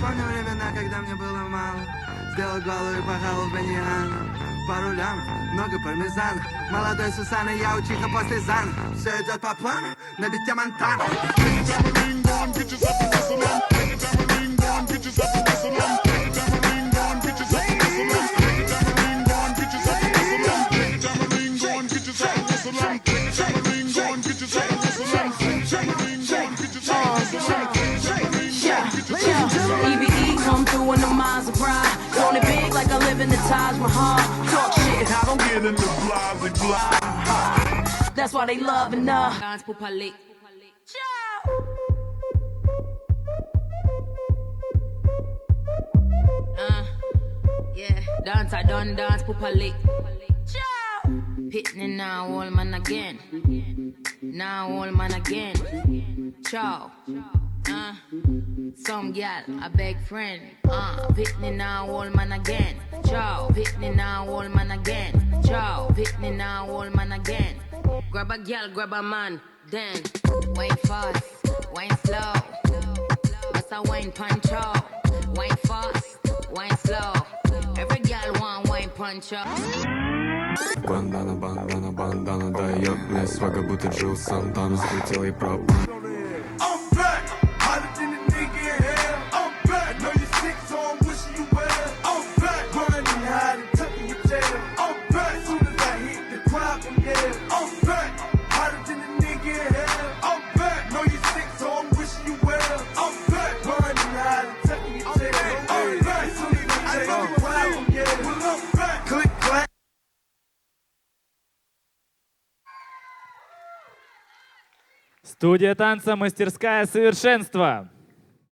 Помню времена, когда мне было мало. Сделал голову и похавал баньян. По рулям, много пармезана. Молодой Сусана, я учиха после зана. Все идет по плану, на бите Монтана. Come through in the Maserati. Throwing it big like I live in the Taj Mahal. Talk shit, I don't get into blah. That's why they loving us. Dance pour parler. Yeah, dance I done dance pour parler. Pitney now all man again. Now all man again. Ciao. Some gal, a beg friend. Pitney now all man again. Ciao. Pitney now all man again. Ciao. Pitney now all man again. Grab a gal, grab a man. Then wine fast, wine slow. That's a wine punch out. Wine fast, wine slow. Every gal want wine punch up. Бандана, бандана, бандана дает мне свага, будто Джилл Сантана. Слетел и пропал. Студия танца «Мастерская, совершенства».